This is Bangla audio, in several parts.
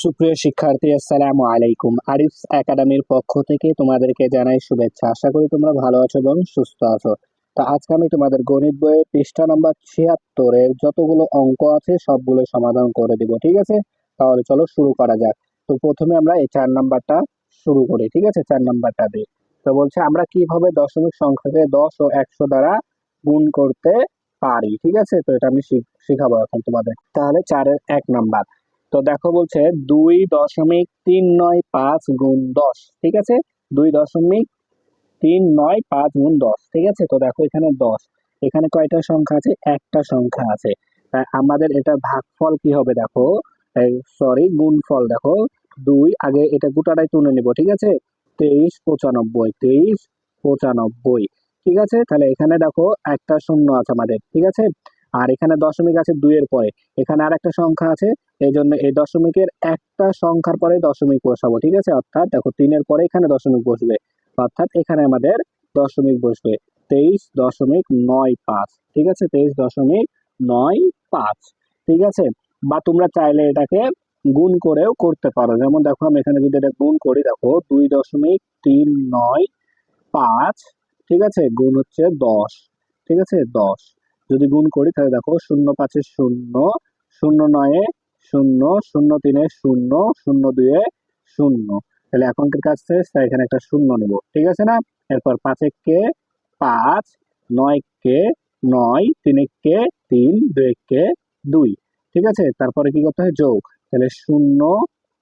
সুপ্রিয় শিক্ষার্থী, আসসালামু আলাইকুম। আরিফ একাডেমির পক্ষ থেকে তোমাদেরকে জানাই শুভেচ্ছা। আশা করি তোমরা ভালো আছো এবং সুস্থ আছো। তো আজকে আমি তোমাদের গণিত বইয়ের পৃষ্ঠা নাম্বার ৭৬-এর যতগুলো অঙ্ক আছে সবগুলো সমাধান করে দিব, ঠিক আছে? তাহলে চলো শুরু করা যাক। তো প্রথমে আমরা এই ৪ নাম্বারটা শুরু করি, ঠিক আছে? ৪ নাম্বারটা দিয়ে তো বলছে আমরা কিভাবে দশমিক সংখ্যাকে ১০ ও ১০০ দ্বারা গুণ করতে পারি, ঠিক আছে? তো এটা আমি শিখাবো এখন তোমাদের। তাহলে ৪-এর ১ নাম্বার। তো দেখো বলছে ২.৩৯৫ গুণ ১০, ঠিক আছে? ২.৩৯৫ গুণ ১০, ঠিক আছে? তো দেখো এখানে ১০, এখানে কয়টা সংখ্যা আছে? একটা সংখ্যা আছে। তাই আমাদের এটা ভাগফল কি হবে দেখো, সরি গুণফল দেখো। ২ আগে এটা গোটাটাই তুলে নিব, ঠিক আছে? ২৩৯৫, ২৩৯৫, ঠিক আছে? তাহলে এখানে দেখো একটা শূন্য আছে আমাদের, ঠিক আছে? আর এখানে দশমিক আছে ২ এর পরে, এখানে আর একটা সংখ্যা আছে, এই জন্য এই দশমিকের একটা সংখ্যার পরে দশমিক বসাবো, ঠিক আছে? অর্থাৎ দেখো ৩-এর পরে এখানে দশমিক বসবে, অর্থাৎ এখানে আমাদের দশমিক বসবে ২৩.৯৫, ঠিক আছে? ২৩.৯৫, ঠিক আছে? বা তোমরা চাইলে এটাকে গুণ করেও করতে পারো। যেমন দেখো আমি এখানে যদি এটা গুণ করি, দেখো ২.৩৯৫, ঠিক আছে, গুণ হচ্ছে ১০, ঠিক আছে? ১০ যদি গুণ করি তাহলে দেখো ০৫-এ ০, ০৯-এ ০, ০৩-এ ০, ০২-এ ০, তাহলে এখনকার কাজ শেষ, তাই এখানে একটা শূন্য নেব, ঠিক আছে না? এরপর ৫-একে ৫, ৯-কে ৯, ৩-একে ৩, ২-একে ২, ঠিক আছে? তারপরে কি করতে হয়? যোগ। তাহলে ০,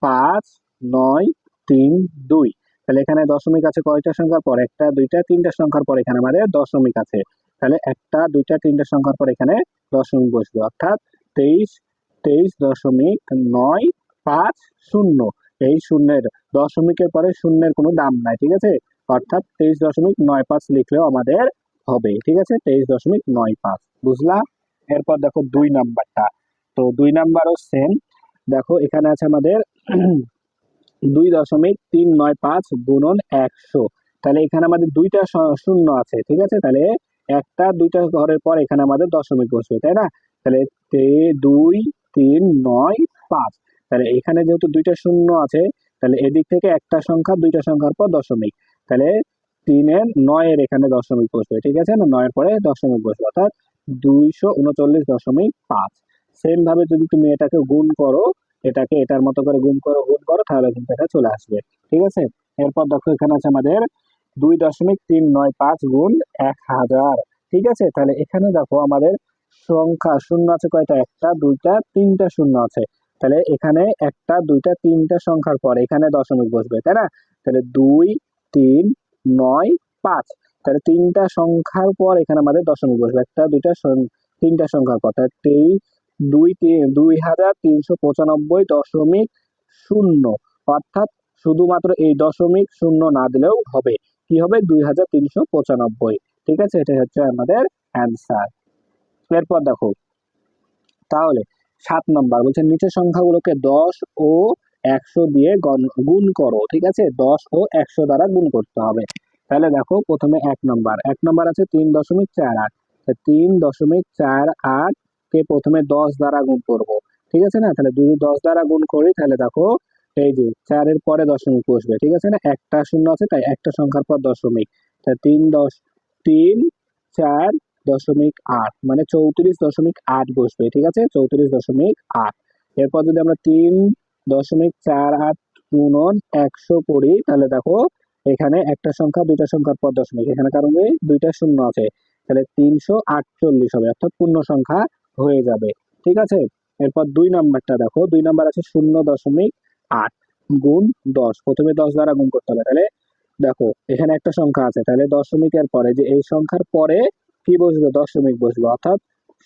৫, ৯, ৩, ২। তাহলে এখানে দশমিক আছে কয়টা সংখ্যার পর? একটা, দুইটা, তিনটা সংখ্যার পর এখানে আমাদের দশমিক আছে। তাহলে একটা, দুইটা, তিনটা সংখ্যার পর এখানে দশমিক বসবে, অর্থাৎ ২৩.৯৫০। এই শূন্যের দশমিকের পরে শূন্যের কোনো দাম নাই, ঠিক আছে? অর্থাৎ ২৩.৯৫ লিখলেও আমাদের হবে, ঠিক আছে? ২৩.৯৫, বুঝলা? এরপর দেখো ২ নাম্বারটা। তো ২ নাম্বারও সেম। দেখো এখানে আছে আমাদের ২.৩৯৫ গুণন ১০০। তাহলে এখানে আমাদের দুইটা শূন্য আছে, ঠিক আছে? তাহলে একটা, দুইটা ঘরের পর এখানে আমাদের দশমিক বসবে, তাই না? তাহলে ২.৩৯৫, তাহলে এখানে যেহেতু দুইটা শূন্য আছে, তাহলে এদিক থেকে একটা সংখ্যা, দুইটা সংখ্যার পর দশমিক, তাহলে ৩-এর ৯-এর এখানে দশমিক বসবে, ঠিক আছে না? ৯-এর পরে দশমিক বসবে, অর্থাৎ ২৩৯.৫। সেম ভাবে যদি তুমি এটাকে গুণ করো, এটাকে এটার মতো করে গুণ করো তাহলে কিন্তু এটা চলে আসবে, ঠিক আছে? এরপর দেখো এখানে আছে আমাদের ২.৩৯৫ গুণ ১০০০, ঠিক আছে? তাহলে এখানে দেখো আমাদের সংখ্যা শূন্য আছে কয়টা? একটা, দুইটা, তিনটা শূন্য আছে। তাহলে এখানে একটা, দুইটা, তিনটা সংখ্যার পর এখানে দশমিক বসবে, তাই না? তাহলে ২.৩৯৫, তাহলে তিনটা সংখ্যার পর এখানে আমাদের দশমিক বসবে, একটা, দুইটা, তিনটা সংখ্যার পর, তাহলে ২,৩৯৫.০, অর্থাৎ শুধুমাত্র এই দশমিক শূন্য না দিলেও হবে। কি হবে? ২,৩৯৫, ঠিক আছে? এটা হচ্ছে আমাদের অ্যান্সার। এরপর দেখো তাহলে ৭ নম্বর বলছে নিচের সংখ্যাগুলোকে ১০ ও ১০০ দিয়ে গুণ করো, ঠিক আছে? ১০ ও ১০০ দ্বারা গুণ করতে হবে। তাহলে দেখো প্রথমে ১ নম্বর আছে ৩.৪৮, ৩.৪৮ কে প্রথমে ১০ দ্বারা গুণ করব, ঠিক আছে না? তাহলে যদি ১০ দ্বারা গুণ করি তাহলে দেখো এই যে ৪-এর পরে দশমিক বসবে, ঠিক আছে না? একটা শূন্য আছে তাই একটা সংখ্যার পর দশমিক, তাই ৩.৪.৮ মানে ৩৪.৮ বসবে, ঠিক আছে? ৩৪.৮। এরপর যদি আমরা ৩.৪৮ গুণন ১০০ করি তাহলে দেখো এখানে একটা সংখ্যা, দুইটা সংখ্যার পর দশমিক, এখানে কারণে দুইটা শূন্য আছে, তাহলে ৩৪৮ হবে, অর্থাৎ পূর্ণ সংখ্যা হয়ে যাবে, ঠিক আছে? এরপর ২ নাম্বারটা দেখো, ২ নাম্বার আছে ০.৮ গুণ ১০, প্রথমে ১০ দ্বারা গুণ করতে হবে। তাহলে দেখো এখানে একটা সংখ্যা আছে, তাহলে দশমিকের পরে যে এই সংখ্যার পরে কি বসবে? দশমিক বসবে, অর্থাৎ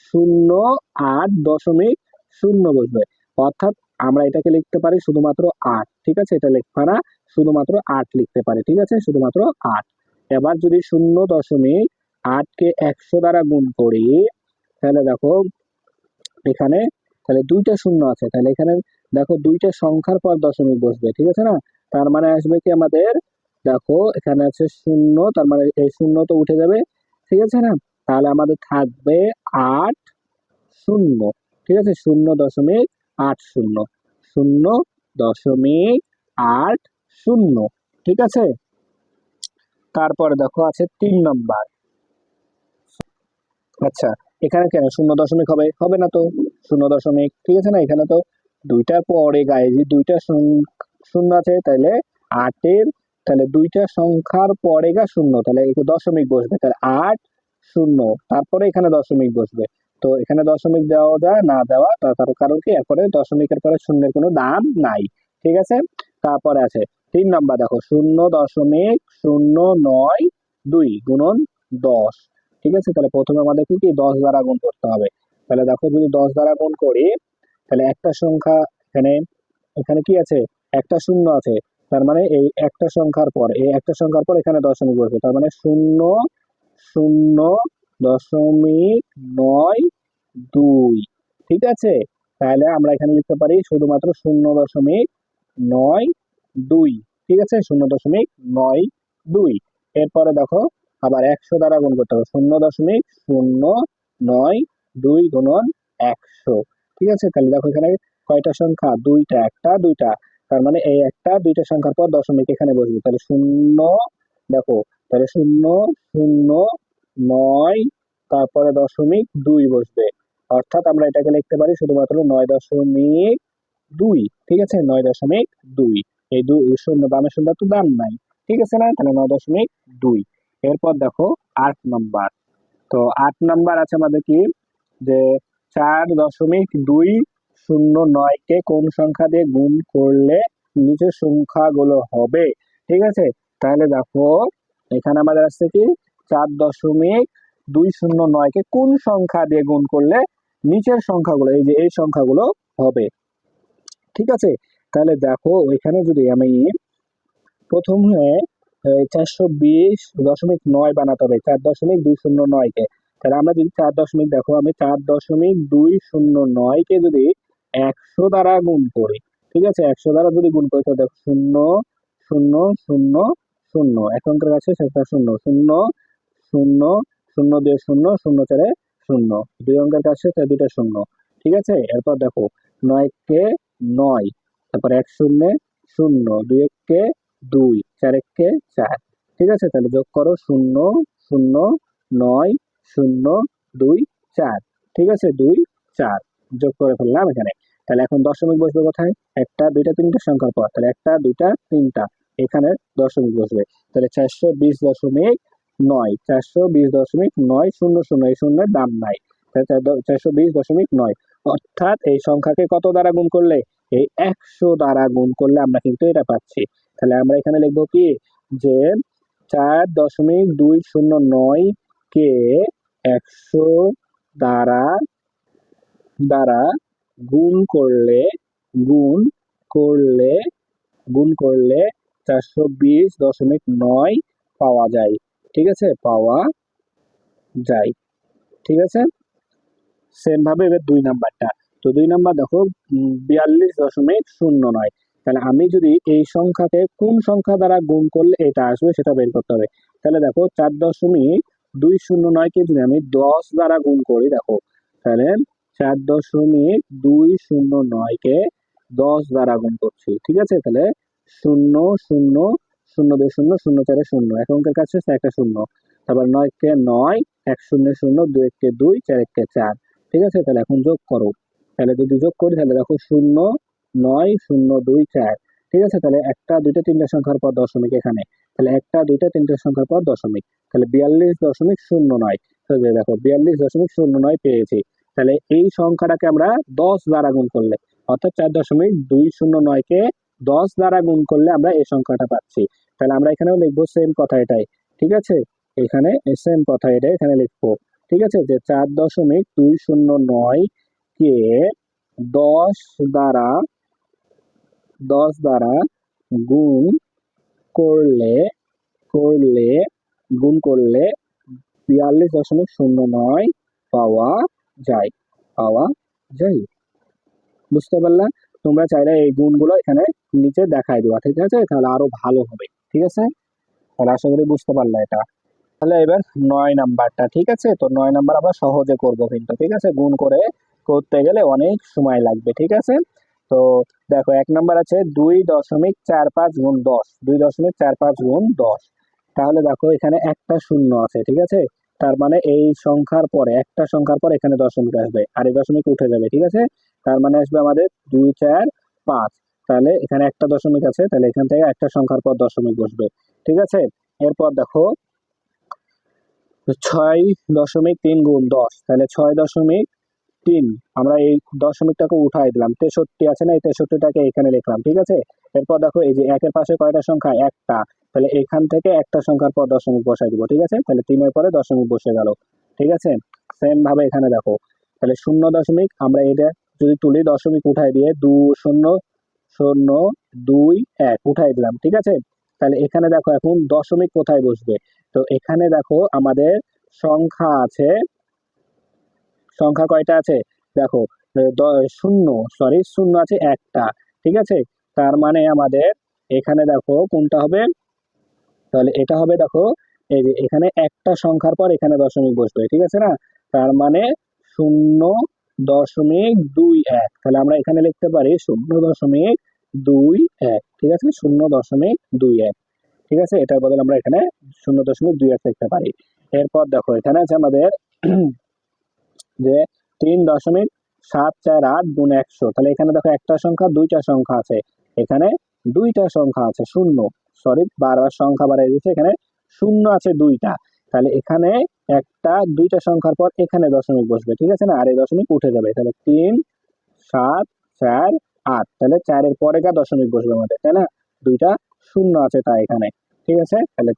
০.৮ বসবে, অর্থাৎ আমরা এটাকে লিখতে পারি শুধুমাত্র ৮, ঠিক আছে? এটা লিখবা না, শুধুমাত্র ৮ লিখতে পারি, ঠিক আছে? শুধুমাত্র ৮। এবার যদি ০.৮কে ১০০ দ্বারা গুণ করি তাহলে দেখো এখানে তাহলে দুইটা শূন্য আছে, তাহলে এখানে দেখো দুইটা সংখ্যার পর দশমিক বসবে, ঠিক আছে না? তার মানে আসবে কি আমাদের, দেখো এখানে আছে শূন্য, তার মানে এই শূন্য তো উঠে যাবে, ঠিক আছে না? তাহলে আমাদের থাকবে ৮ শূন্য, ঠিক আছে? ০.৮০, 0.8 ঠিক আছে। তারপরে দেখো আছে 3 নম্বর। আচ্ছা, এখানে কেন 0 দশমিক হবে? হবে না তো 0 দশমিক, ঠিক আছে না? এখানে তো দুইটার পরে গায়ে যে দুইটা শূন্য আছে, তাহলে 8-এর, তাহলে দুইটা সংখ্যার পরে গা শূন্য, তাহলে এখানে দশমিক বসবে, তাহলে 8-0, তারপরে এখানে দশমিক বসবে। তো এখানে দশমিক দেওয়া যায় না দেওয়া, তার কারণ কি, এরপরে দশমিকের পরে শূন্যের কোনো দাম নাই, ঠিক আছে। তারপরে আছে 3 নম্বর, দেখো 0.009 গুণন 10, ঠিক আছে। তাহলে প্রথমে আমাদেরকে কি 10 দ্বারা গুণ করতে হবে। তাহলে দেখো যদি 10 দ্বারা গুণ করি, তাহলে একটা সংখ্যা এখানে, এখানে কি আছে, একটা শূন্য আছে, তার মানে এই একটা সংখ্যার পর, এই একটা সংখ্যার পর এখানে দশমিক বসবে, তার মানে 0.092, ঠিক আছে। তাহলে আমরা এখানে লিখতে পারি শুধুমাত্র 0.92, ঠিক আছে, 0.92। এরপরে দেখো আবার 100 দ্বারা গুণ করতে হবে, 0.092 গুণন 100, ঠিক আছে। তাহলে দেখো এখানে কয়টা সংখ্যা, দুইটা, একটা দুইটা, তার মানে এই একটা দুইটা সংখ্যার পর দশমিক এখানে বসবে, তাহলে শূন্য, দেখো, তাহলে 0.009 তারপরে 2 বসবে, অর্থাৎ আমরা এটাকে লিখতে পারি শুধুমাত্র 9.2, ঠিক আছে, 9.2। এই দুই শূন্য, দামের শূন্য তো দাম নাই, ঠিক আছে না, তাহলে 9.2। এরপর দেখো 8 নম্বর। তো 8 নম্বর আছে আমাদের কি, যে 4.209-কে কোন সংখ্যা দিয়ে গুণ করলে নিচের সংখ্যাগুলো হবে, ঠিক আছে। তাহলে দেখো এখানে আমাদের আছে কি, 4.209-কে কোন সংখ্যা দিয়ে গুণ করলে নিচের সংখ্যাগুলো, এই যে এই সংখ্যাগুলো হবে, ঠিক আছে। তাহলে দেখো এখানে যদি আমি প্রথমে 420.9 বানাতে হবে 4.209-কে, তাহলে আমরা যদি 4 দশমিক, দেখো আমি 4.209-কে যদি 100 দ্বারা গুণ করি, ঠিক আছে, 100 দ্বারা যদি গুণ করি, তাহলে দেখো 0.000, এক অঙ্কের কাছে সেটা 0.000, 0 দুই অঙ্কের কাছে তাই দুইটা শূন্য, ঠিক আছে। এরপর দেখো 9-কে 9, তারপর 1 শূন্যে 0, 2-কে 2, 4-কে 4, ঠিক আছে। তাহলে যোগ করো 0.009-0.2, 4, ঠিক আছে, 2 4 যোগ করে ফেললাম এখানে। তাহলে এখন দশমিক বসবে কোথায়, একটা দুইটা তিনটা সংখ্যার পর, তাহলে একটা দুইটা তিনটা, এখানে দশমিক বসবে, তাহলে 420.9, 420.900, এই শূন্যের দাম নাই, 420.9, অর্থাৎ এই সংখ্যাকে কত দ্বারা গুণ করলে, এই 100 দ্বারা গুণ করলে আমরা কিন্তু এটা পাচ্ছি। তাহলে আমরা এখানে লিখবো কি, যে 4.209-কে 100 দ্বারা দ্বারা গুণ করলে গুণ করলে গুণ করলে 420.9 পাওয়া যায়, ঠিক আছে, পাওয়া যায়, ঠিক আছে। সেম ভাবে এবার 2 নাম্বারটা। তো 2 নাম্বার দেখো 42.09, তাহলে আমি যদি এই সংখ্যাকে কোন সংখ্যা দ্বারা গুণ করলে এটা আসবে সেটা বের করতে হবে। তাহলে দেখো 4.209-কে যদি আমি 10 দ্বারা গুণ করি, দেখো তাহলে 4.209-কে 10 দ্বারা গুণ করছি, ঠিক আছে। তাহলে 0.000, 0 এক অঙ্কের কাছে একটা শূন্য, তারপর 9-কে 9, 1 শূন্য, 2-কে 2, 4-কে 4, ঠিক আছে। তাহলে এখন যোগ করো, তাহলে যদি যোগ করি তাহলে দেখো 0.902-4, ঠিক আছে। তাহলে একটা দুইটা তিনটা সংখ্যার পর দশমিক এখানে, তাহলে একটা দুইটা তিনটা সংখ্যার পর দশমিক, তাহলে 42.09, তাহলে দেখো 42.09 পেয়েছি। তাহলে এই সংখ্যাটাকে আমরা 10 দ্বারা গুণ করলে, অর্থাৎ 4.209-কে 10 দ্বারা গুণ করলে আমরা এই সংখ্যাটা পাচ্ছি। তাহলে আমরা এখানেও লিখবো সেম কথা এটাই, ঠিক আছে, এখানে সেম কথা এটাই এখানে লিখবো, ঠিক আছে, যে 4.209-কে 10 দ্বারা গুণ করলে করলে গুণ করলে 42.09 পাওয়া যায়, পাওয়া যায়। বুঝতে পারলা? তোমরা চাইলে এই গুণগুলো এখানে নিচে দেখাই দিবা, ঠিক আছে, তাহলে আরো ভালো হবে, ঠিক আছে। তাহলে আশা করি বুঝতে পারলা এটা। তাহলে এবার 9 নাম্বারটা, ঠিক আছে। তো 9 নাম্বার আমরা সহজে করব কিন্তু, ঠিক আছে, গুণ করে করতে গেলে অনেক সময় লাগবে, ঠিক আছে। তো দেখো 1 নাম্বার আছে 2.45 গুণ 10, 2.45 গুণ 10। তাহলে দেখো এখানে একটা শূন্য আছে, ঠিক আছে। তার মানে এই সংখ্যার পরে, একটা সংখ্যার পর এখানে দশমিক আসবে, আর এই দশমিক উঠে যাবে, ঠিক আছে। তার মানে আসবে আমাদের 2, 4, 5। তাহলে এখানে একটা দশমিক আছে, তাহলে এখান থেকে একটা সংখ্যার পর দশমিক বসবে, ঠিক আছে। এরপর দেখো 6.3 গুণ 10, তাহলে 6.3। আমরা এই দশমিকটাকে উঠাই দিলাম, 63 আছে না, এই 63টাকে এখানে লিখলাম, ঠিক আছে। এরপর দেখো এই যে একের পাশে কয়টা সংখ্যা, একটা, তাহলে এখান থেকে একটা সংখ্যার পর দশমিক বসাই দিব, ঠিক আছে। তাহলে 3-এর পরে দশমিক বসে গেল, ঠিক আছে। সেম ভাবে এখানে দেখো, তাহলে 0 আমরা এটা যদি তুলি, দশমিক উঠাই দিয়ে 2 0 0 2 1 উঠাই দিলাম, ঠিক আছে। তাহলে এখানে দেখো এখন দশমিক কোথায় বসবে। তো এখানে দেখো আমাদের সংখ্যা আছে, সংখ্যা কয়টা আছে দেখো, শূন্য, সরি শূন্য আছে একটা, ঠিক আছে। তার মানে আমাদের এখানে দেখো কোনটা হবে, তাহলে এটা হবে দেখো, এই যে এখানে একটা সংখ্যার পর এখানে দশমিক বসবে, ঠিক আছে না। তার মানে 0.21, তাহলে আমরা এখানে লিখতে পারি 0.21, ঠিক আছে, 0.21, ঠিক আছে। এটার বদলে আমরা এখানে 0.21 লিখতে পারি। এরপর দেখো এখানে আছে আমাদের যে 3.748 গুণ 100, তাহলে এখানে দেখো একটা সংখ্যা, দুইটা সংখ্যা আছে, এখানে দুইটা সংখ্যা আছে, শূন্য, সরি বারবার সংখ্যা বাড়াই দিচ্ছে, এখানে শূন্য আছে দুইটা, তাহলে এখানে একটা দুইটা সংখ্যার পর এখানে দশমিক বসবে, ঠিক আছে না, আর এই দশমিক উঠে যাবে, তাহলে 3, 7, 4, 8, তাহলে 4-এর পরে গা দশমিক বসবে আমাদের, তাই না, দুইটা শূন্য আছে তাই এখানে, ঠিক আছে। তাহলে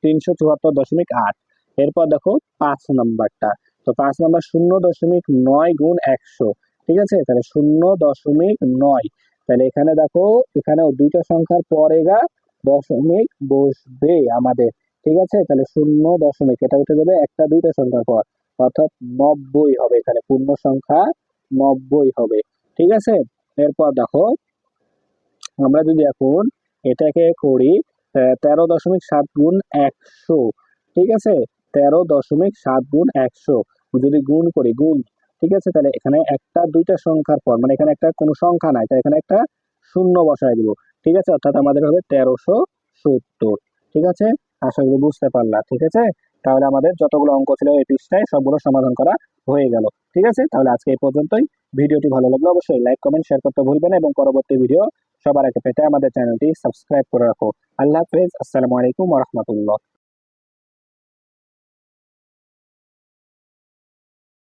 374.8। এরপর দেখো 5 নাম্বারটা, তো 5 নাম্বার 0.9 গুণ 100, ঠিক আছে। তাহলে 0.9, তাহলে এখানে দেখো এখানেও দুইটা সংখ্যার পরে গা দশমিক বসবে আমাদের, ঠিক আছে। তাহলে 0. এটা উঠে যাবে একটা দুইটা সংখ্যার পর, অর্থাৎ 90 হবে, এখানে পূর্ণ সংখ্যা 90 হবে, ঠিক আছে। এরপর দেখো আমরা যদি এখন এটাকে করি 13.7 গুণ 100, ঠিক আছে, 13.7 গুণ 100 যদি গুণ করি, গুণ, ঠিক আছে। তাহলে এখানে একটা দুইটা সংখ্যার পর, মানে এখানে একটা কোনো সংখ্যা নাই, তাই এখানে একটা শূন্য বসায় দিব, ঠিক আছে, অর্থাৎ আমাদের হবে 1370, ঠিক আছে। আশা করি বুঝতে পারলা, ঠিক আছে। তাহলে আমাদের যতগুলো অঙ্ক ছিল এই পৃষ্ঠায় সবগুলো সমাধান করা হয়ে গেল, ঠিক আছে। তাহলে আজকে এই পর্যন্তই। ভিডিওটি ভালো লাগলে অবশ্যই লাইক কমেন্ট শেয়ার করতে ভুলবেন না, এবং পরবর্তী ভিডিও সবার আগে পেতে আমাদের চ্যানেলটি সাবস্ক্রাইব করে রাখো। আল্লাহ হাফেজ, আসসালামু আলাইকুম ওয়া রাহমাতুল্লাহ।